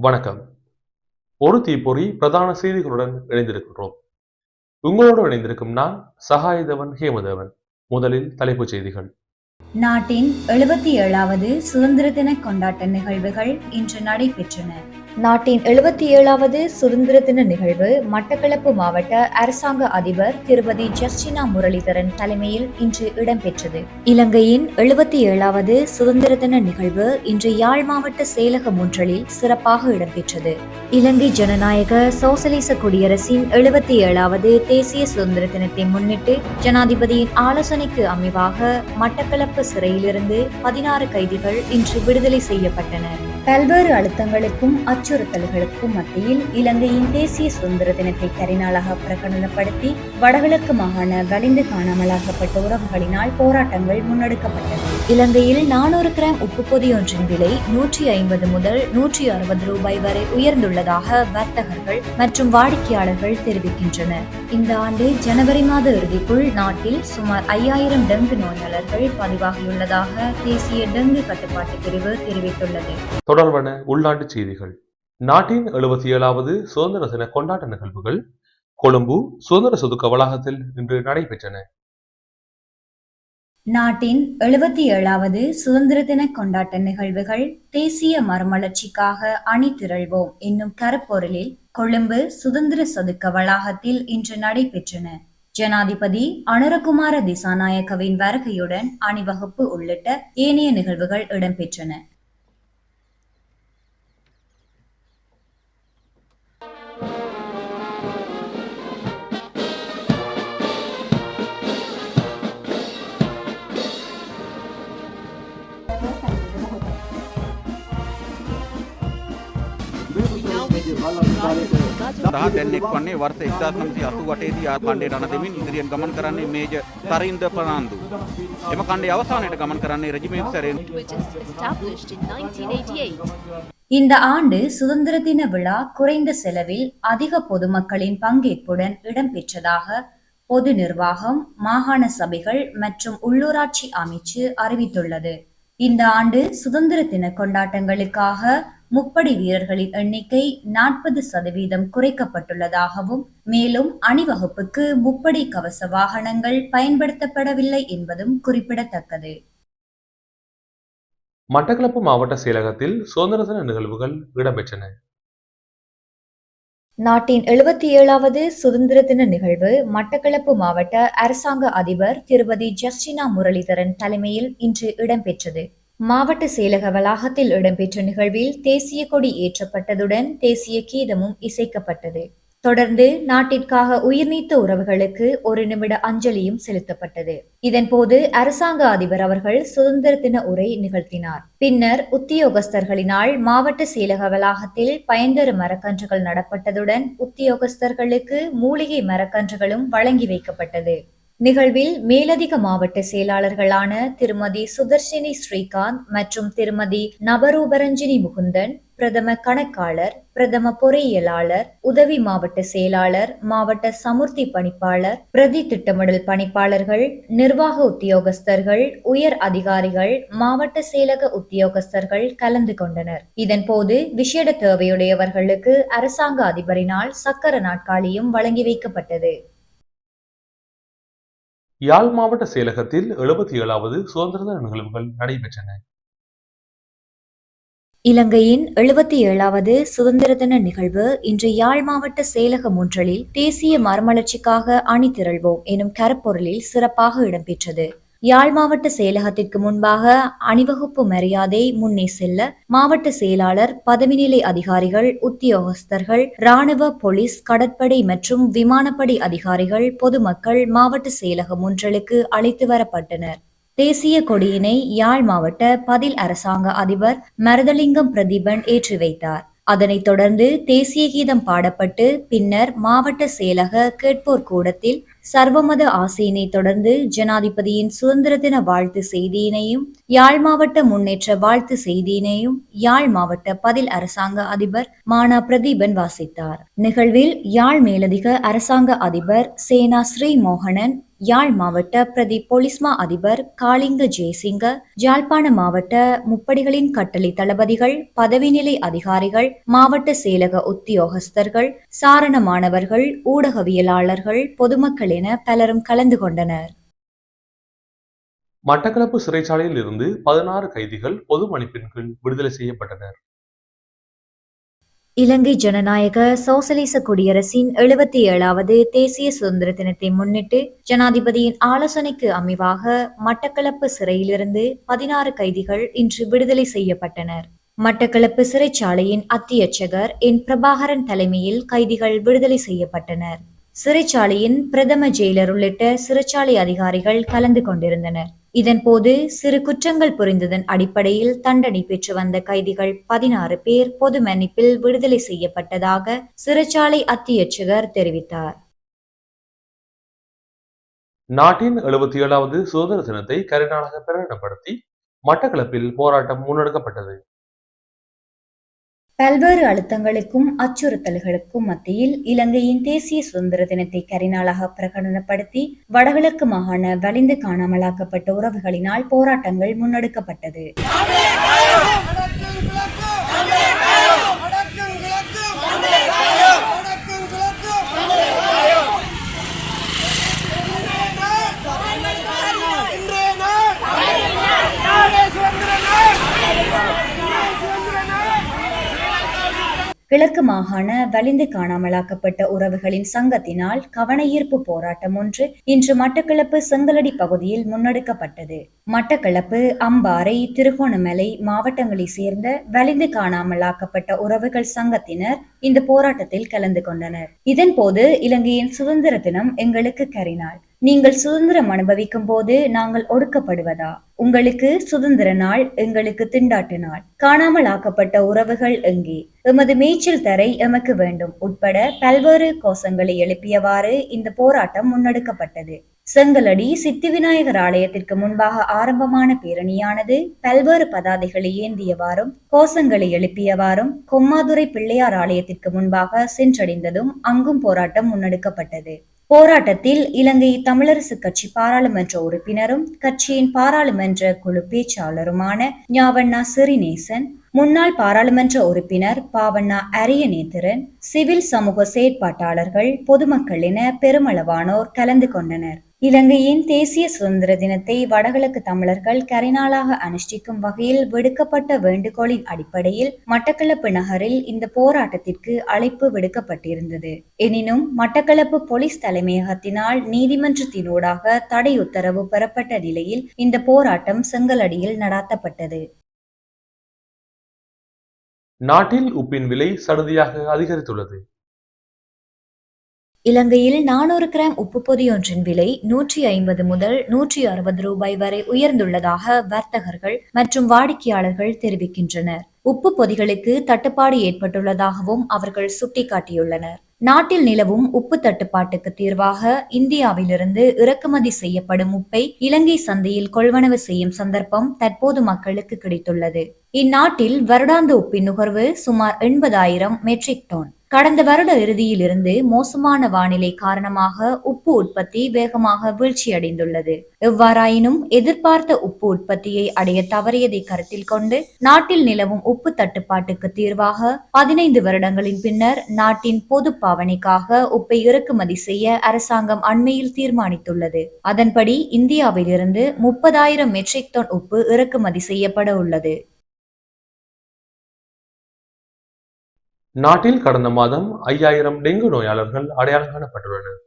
வணக்கம். ஒரு தீப்பொறி பிரதான செய்திகளுடன் இணைந்திருக்கின்றோம். உங்களோடு இணைந்திருக்கும் நான் சகாயதேவன் ஹேமதேவன். முதலில் தலைப்புச் செய்திகள். நாட்டின் 77வது சுதந்திர தின கொண்டாட்ட நிகழ்வுகள் இன்று நடைபெற்றன. நாட்டின் 77வது சுதந்திர தின நிகழ்வு மட்டக்களப்பு மாவட்ட அரசாங்க அதிபர் திருமதி ஜஸ்டினா முரளிதரன் தலைமையில் இன்று இடம்பெற்றது. இலங்கையின் 77வது சுதந்திர தின நிகழ்வு இன்று யாழ் மாவட்ட செயலகம் ஒன்றில் சிறப்பாக இடம்பெற்றது. இலங்கை ஜனநாயக சோசலிச குடியரசின் 77வது தேசிய சுதந்திர தினத்தை முன்னிட்டு ஜனாதிபதியின் ஆலோசனைக்கு அமைவாக மட்டக்களப்பு சிறையிலிருந்து 16 கைதிகள் இன்று விடுதலை செய்யப்பட்டனர். பல்வேறு அழுத்தங்களுக்கும் அச்சுறுத்தல்களுக்கும் மத்தியில் இலங்கையின் தேசிய சுதந்திர தினத்தை கரிநாளாக பிரகடனப்படுத்தி வடகிழக்கு மாகாண வலிந்து காணாமலாக்கப்பட்ட உறவுகளினால் போராட்டங்கள் முன்னெடுக்கப்பட்டது. இலங்கையில் 400 கிராம் உப்பு பொதி ஒன்றின் விலை 150 முதல் 160 ரூபாய் வரை உயர்ந்துள்ளதாக வர்த்தகர்கள் மற்றும் வாடிக்கையாளர்கள் தெரிவிக்கின்றனர். இந்த ஆண்டு ஜனவரி மாத இறுதிக்குள் நாட்டில் சுமார் 5000 டெங்கு நோயாளர்கள் பதிவாகியுள்ளதாக தேசிய டெங்கு கட்டுப்பாட்டு பிரிவு தெரிவித்துள்ளது. தொடர்பான உள்நாட்டு செய்திகள். நாட்டின் 77வது சுதந்திர தின கொண்டாட்ட நிகழ்வுகள் கொழும்பு சுதந்திர சதுக்க வளாகத்தில் இன்று நடைபெற்றன. நாட்டின் 77வது சுதந்திர தின கொண்டாட்ட நிகழ்வுகள் தேசிய மறுமலர்ச்சிக்காக அணி திரள்வோம் என்னும் கருப்பொருளில் கொழும்பு சுதந்திர சதுக்க வளாகத்தில் இன்று நடைபெற்றன. ஜனாதிபதி அனுரகுமார திசாநாயக்கவின் வருகையுடன் அணிவகுப்பு உள்ளிட்ட ஏனைய நிகழ்வுகள் இடம்பெற்றன. දෙන්නෙක් වන්නේ වර්ෂ 1988දී කණ්ඩේ රණ දෙමින් ඉදිරියෙන් ගමන් කරන්නේ මේජර් තරින්ද ප්‍රනාන්දු. එම කණ්ඩේ අවසානයේ ගමන් කරන්නේ රෙජිමෙන්ට් සැරෙන්. இந்த ஆண்டு சுதந்திர தின விழா குறைந்த செலவில் அதிக பொதுமக்களின் பங்கேற்புடன் இடம்பெற்றதாக பொது நிர்வாகம், மாகாண சபைகள் மற்றும் உள்ளூராட்சி அமைச்சு அறிவித்துள்ளது. இந்த ஆண்டு சுதந்திர தின கொண்டாட்டங்களுக்காக முப்படை வீரர்களின் எண்ணிக்கை 40% குறைக்கப்பட்டுள்ளதாகவும் மேலும் அணிவகுப்புக்கு முப்படை கவச வாகனங்கள் பயன்படுத்தப்படவில்லை என்பதும் குறிப்பிடத்தக்கது. மட்டக்களப்பு மாவட்ட செயலகத்தில் சுதந்திர தின நிகழ்வுகள் இடம்பெற்றன. நாட்டின் 77வது சுதந்திர தின நிகழ்வு மட்டக்களப்பு மாவட்ட அரசாங்க அதிபர் திருமதி ஜஸ்டினா முரளிதரன் தலைமையில் இன்று இடம்பெற்றது. மாவட்ட செயலக வளாகத்தில் இடம்பெற்ற நிகழ்வில் தேசிய கொடி ஏற்றப்பட்டதுடன் தேசிய கீதமும் இசைக்கப்பட்டது. தொடர்ந்து நாட்டிற்காக உயிர்நீத்த உறவுகளுக்கு 1 நிமிட அஞ்சலியும் செலுத்தப்பட்டது. இதன்போது அரசாங்க அதிபர் அவர்கள் சுதந்திர தின உரை நிகழ்த்தினார். பின்னர் உத்தியோகஸ்தர்களினால் மாவட்ட செயலக வளாகத்தில் பயன்தரு மரக்கன்றுகள் நடப்பட்டதுடன் உத்தியோகஸ்தர்களுக்கு மூலிகை மரக்கன்றுகளும் வழங்கி வைக்கப்பட்டது. நிகழ்வில் மேலதிக மாவட்ட செயலாளர்களான திருமதி சுதர்ஷினி ஸ்ரீகாந்த் மற்றும் திருமதி நபரூபரஞ்சினி முகுந்தன், பிரதம கணக்காளர், பிரதம பொறியியலாளர், உதவி மாவட்ட செயலாளர், மாவட்ட சமுர்த்தி பணிப்பாளர், பிரதி திட்டமிடல் பணிப்பாளர்கள், நிர்வாக உத்தியோகஸ்தர்கள், உயர் அதிகாரிகள், மாவட்ட செயலக உத்தியோகஸ்தர்கள் கலந்து கொண்டனர். இதன்போது விசேட தேவையுடையவர்களுக்கு அரசாங்க அதிபரினால் சக்கர நாற்காலியும் வழங்கி வைக்கப்பட்டது. யாழ் மாவட்ட செயலகத்தில் 77வது சுதந்திர தின நிகழ்வுகள் நடைபெற்றன. இலங்கையின் 77வது சுதந்திர தின நிகழ்வு இன்று யாழ் மாவட்ட செயலகம் ஒன்றில் தேசிய மறுமலர்ச்சிக்காக அணி திரள்வோம் எனும் கருப்பொருளில் சிறப்பாக இடம்பெற்றது. யாழ் மாவட்ட செயலகத்திற்கு முன்பாக அணிவகுப்பு மரியாதை முன்னே செல்ல மாவட்ட செயலாளர், பதவிநிலை அதிகாரிகள், உத்தியோகஸ்தர்கள், இராணுவ, போலீஸ், கடற்படை மற்றும் விமானப்படை அதிகாரிகள், பொதுமக்கள் மாவட்ட செயலகம் ஒன்றுக்கு அழைத்து வரப்பட்டனர். தேசிய கொடியினை யாழ் மாவட்ட பதில் அரசாங்க அதிபர் மருதலிங்கம் பிரதீபன் ஏற்றி வைத்தார். அதனைத் தொடர்ந்து தேசிய கீதம் பாடப்பட்டு பின்னர் மாவட்ட செயலக கேட்போர் கூடத்தில் சர்வமத ஆசையினை தொடர்ந்து ஜனாதிபதியின் சுதந்திர தின வாழ்த்து செய்தியினையும் யாழ் மாவட்ட முன்னேற்ற வாழ்த்து செய்தியினையும் யாழ் மாவட்ட பதில் அரசாங்க அதிபர் மானா பிரதீபன் வாசித்தார். நிகழ்வில் யாழ் மேலதிக அரசாங்க அதிபர் சேனா ஸ்ரீமோகனன், யாழ் மாவட்ட பிரதி பொலிஸ்மா அதிபர் காளிங்க ஜெயசிங்க, யாழ்ப்பாண மாவட்ட முப்படைகளின் கட்டளை தளபதிகள், பதவிநிலை அதிகாரிகள், மாவட்ட செயலக உத்தியோகஸ்தர்கள், சாரண மாணவர்கள், ஊடகவியலாளர்கள், பொதுமக்கள் என பலரும் கலந்து கொண்டனர். மட்டக்களப்பு சிறைச்சாலையில் இருந்து 16 கைதிகள் பொது மன்னிப்பின் கீழ் விடுதலை செய்யப்பட்டனர். இலங்கை ஜனநாயக சோசலிச குடியரசின் 77வது தேசிய சுதந்திர தினத்தை முன்னிட்டு ஜனாதிபதியின் ஆலோசனைக்கு அமைவாக மட்டக்களப்பு சிறையிலிருந்து 16 கைதிகள் இன்று விடுதலை செய்யப்பட்டனர். மட்டக்களப்பு சிறைச்சாலையின் அத்தியட்சகர் என் பிரபாகரன் தலைமையில் கைதிகள் விடுதலை செய்யப்பட்டனர். சிறைச்சாலையின் பிரதம ஜெயிலர் உள்ளிட்ட சிறைச்சாலை அதிகாரிகள் கலந்து கொண்டிருந்தனர். இதன்போது சிறு குற்றங்கள் புரிந்ததன் அடிப்படையில் தண்டனை பெற்று வந்த கைதிகள் 16 பேர் பொது மன்னிப்பில் விடுதலை செய்யப்பட்டதாக சிறைச்சாலை அத்தியட்சகர் தெரிவித்தார். நாட்டின் 77வது சுதந்திர தினத்தை கருநாளாக பிரகடனப்படுத்தி மட்டக்களப்பில் போராட்டம் முன்னெடுக்கப்பட்டது. பல்வேறு அழுத்தங்களுக்கும் அச்சுறுத்தல்களுக்கும் மத்தியில் இலங்கையின் தேசிய சுதந்திர தினத்தை கரிநாளாக பிரகடனப்படுத்தி வடகிழக்கு மாகாண வலிந்து காணாமலாக்கப்பட்ட உறவுகளினால் போராட்டங்கள் முன்னெடுக்கப்பட்டது. கிழக்கு மாகாண வலிந்து காணாமலாக்கப்பட்ட உறவுகளின் சங்கத்தினால் கவனஈர்ப்பு போராட்டம் ஒன்று இன்று மட்டக்களப்பு செங்கலடி பகுதியில் முன்னெடுக்கப்பட்டது. மட்டக்களப்பு, அம்பாறை, திருகோணமலை மாவட்டங்களை சேர்ந்த வலிந்து காணாமலாக்கப்பட்ட உறவுகள் சங்கத்தினர் இந்த போராட்டத்தில் கலந்து கொண்டனர். இதன்போது இலங்கையின் சுதந்திர தினம் எங்களுக்கு கரிநாள். நீங்கள் சுதந்திரம் அனுபவிக்கும் போது நாங்கள் ஒடுக்கப்படுவதா? உங்களுக்கு சுதந்திர நாள், எங்களுக்கு திண்டாட்டு நாள். காணாமல் ஆக்கப்பட்ட உறவுகள் எங்கே? எமது மேய்ச்சல் தரை எமக்கு வேண்டும் உட்பட பல்வேறு கோஷங்களை எழுப்பியவாறு இந்த போராட்டம் முன்னெடுக்கப்பட்டது. செங்கலடி சித்தி விநாயகர் ஆலயத்திற்கு முன்பாக ஆரம்பமான பேரணியானது பல்வேறு பதாதைகளை ஏந்தியவாறும் கோஷங்களை எழுப்பியவாறும் கொம்மாதுரை பிள்ளையார் ஆலயத்திற்கு முன்பாக சென்றடைந்ததும் அங்கும் போராட்டம் முன்னெடுக்கப்பட்டது. போராட்டத்தில் இலங்கை தமிழரசு கட்சி பாராளுமன்ற உறுப்பினரும் கட்சியின் பாராளுமன்ற குழு பேச்சாளருமான ஞாவண்ணா சிறிநேசன், முன்னாள் பாராளுமன்ற உறுப்பினர் பாவண்ணா அரியநேத்திரன், சிவில் சமூக செயற்பாட்டாளர்கள், பொதுமக்கள் என பெருமளவானோர் கலந்து கொண்டனர். இலங்கையின் தேசிய சுதந்திர தினத்தை வடகிழக்கு தமிழர்கள் கரிநாளாக அனுஷ்டிக்கும் வகையில் விடுக்கப்பட்ட வேண்டுகோளின் அடிப்படையில் மட்டக்களப்பு நகரில் இந்த போராட்டத்திற்கு அழைப்பு விடுக்கப்பட்டிருந்தது. எனினும் மட்டக்களப்பு போலீஸ் தலைமையகத்தினால் நீதிமன்றத்தினூடாக தடை உத்தரவு பெறப்பட்ட நிலையில் இந்த போராட்டம் செங்கலடியில் நடாத்தப்பட்டது. நாட்டில் உப்பின் விலை சடுதியாக அதிகரித்துள்ளது. இலங்கையில் 400 கிராம் உப்பு பொதியொன்றின் விலை 150 முதல் 160 ரூபாய் வரை உயர்ந்துள்ளதாக வர்த்தகர்கள் மற்றும் வாடிக்கையாளர்கள் தெரிவிக்கின்றனர். உப்பு பொதிகளுக்கு தட்டுப்பாடு ஏற்பட்டுள்ளதாகவும் அவர்கள் சுட்டிக்காட்டியுள்ளனர். நாட்டில் நிலவும் உப்பு தட்டுப்பாட்டுக்கு தீர்வாக இந்தியாவிலிருந்து இறக்குமதி செய்யப்படும் உப்பை இலங்கை சந்தையில் கொள்வனவு செய்யும் சந்தர்ப்பம் தற்போது மக்களுக்கு கிடைத்துள்ளது. இந்நாட்டில் வருடாந்த உப்பின் நுகர்வு சுமார் 80,000 மெட்ரிக் டன். கடந்த வருட இறுதியில் இருந்து மோசமான வானிலை காரணமாக உப்பு உற்பத்தி வேகமாக வீழ்ச்சியடைந்துள்ளது. எவ்வாறாயினும் எதிர்பார்த்த உப்பு உற்பத்தியை அடைய தவறியதை கருத்தில் கொண்டு நாட்டில் நிலவும் உப்பு தட்டுப்பாட்டுக்கு தீர்வாக 15 வருடங்களின் பின்னர் நாட்டின் பொது பாவனைக்காக உப்பை இறக்குமதி செய்ய அரசாங்கம் அண்மையில் தீர்மானித்துள்ளது. அதன்படி இந்தியாவிலிருந்து 30,000 மெட்ரிக் டன் உப்பு இறக்குமதி செய்யப்பட உள்ளது. நாட்டில் கடந்த மாதம் 5000 டெங்கு நோயாளர்கள் அடையாளம் காணப்பட்டுள்ளனர்.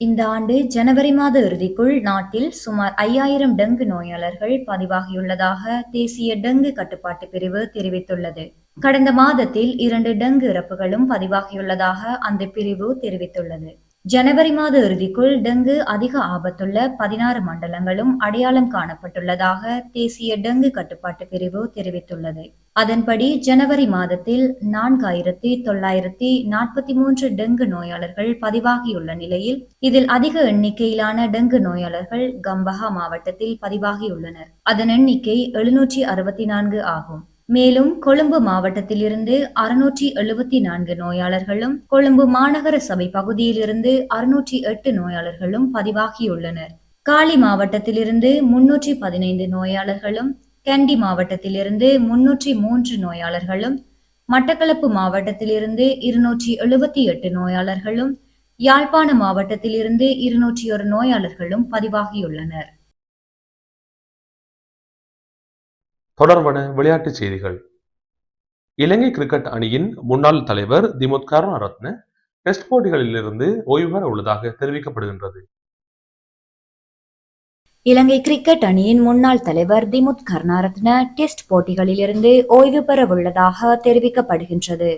இந்த ஆண்டு ஜனவரி மாத இறுதிக்குள் நாட்டில் சுமார் 5000 டெங்கு நோயாளர்கள் பதிவாகியுள்ளதாக தேசிய டெங்கு கட்டுப்பாட்டு பிரிவு தெரிவித்துள்ளது. கடந்த மாதத்தில் 2 டெங்கு இறப்புகளும் பதிவாகியுள்ளதாக அந்த பிரிவு தெரிவித்துள்ளது. ஜனவரி மாத இறுதிக்குள் டெங்கு அதிக ஆபத்துள்ள 16 மண்டலங்களும் அடையாளம் காணப்பட்டுள்ளதாக தேசிய டெங்கு கட்டுப்பாட்டு பிரிவு தெரிவித்துள்ளது. அதன்படி ஜனவரி மாதத்தில் 4943 டெங்கு நோயாளர்கள் பதிவாகியுள்ள நிலையில் இதில் அதிக எண்ணிக்கையிலான டெங்கு நோயாளர்கள் கம்பஹா மாவட்டத்தில் பதிவாகியுள்ளனர். அதன் எண்ணிக்கை 764 ஆகும். மேலும் கொழும்பு மாவட்டத்திலிருந்து 674 நோயாளர்களும், கொழும்பு மாநகர சபை பகுதியிலிருந்து 608 நோயாளர்களும் பதிவாகியுள்ளனர். காலி மாவட்டத்திலிருந்து 315 நோயாளர்களும், கண்டி மாவட்டத்திலிருந்து 303 நோயாளர்களும், மட்டக்களப்பு மாவட்டத்திலிருந்து 278 நோயாளர்களும், யாழ்ப்பாண மாவட்டத்திலிருந்து 201 நோயாளர்களும் பதிவாகியுள்ளனர். தொடர்பான விளையாட்டுச் செய்திகள். இலங்கை கிரிக்கெட் அணியின் முன்னாள் தலைவர் திமுத் கருணாரத்ன டெஸ்ட் போட்டிகளிலிருந்து ஓய்வு பெற உள்ளதாக தெரிவிக்கப்படுகின்றது. இலங்கை கிரிக்கெட் அணியின் முன்னாள் தலைவர் திமுத் கருணாரத்ன டெஸ்ட் போட்டிகளிலிருந்து ஓய்வு பெறவுள்ளதாக தெரிவிக்கப்படுகின்றது.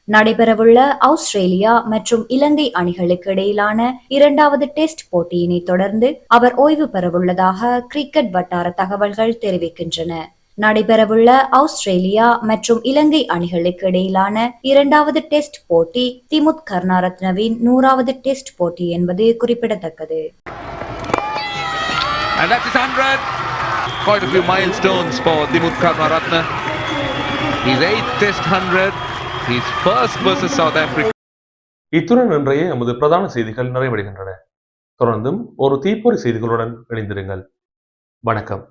நடைபெறவுள்ள ஆஸ்திரேலியா மற்றும் இலங்கை அணிகளுக்கு இடையிலான 2வது டெஸ்ட் போட்டியினை தொடர்ந்து அவர் ஓய்வு பெறவுள்ளதாக கிரிக்கெட் வட்டார தகவல்கள் தெரிவிக்கின்றன. நடைபெறவுள்ள ஆஸ்திரேலியா மற்றும் இலங்கை அணிகளுக்கு இடையிலான 2வது டெஸ்ட் போட்டி திமுத் கருணாரத்னவின் 100வது டெஸ்ட் போட்டி என்பது குறிப்பிடத்தக்கது. And that is 100. Quite a few milestones for Dimuth Karunaratne. His 8th Test 100. His first versus South Africa. இத்துடன் இன்றைய நமது பிரதான செய்திகள் நிறைவடைகின்றன. தொடர்ந்தும் ஒரு தீப்பொறி செய்திகளுடன் இணைந்திருங்கள். வணக்கம்.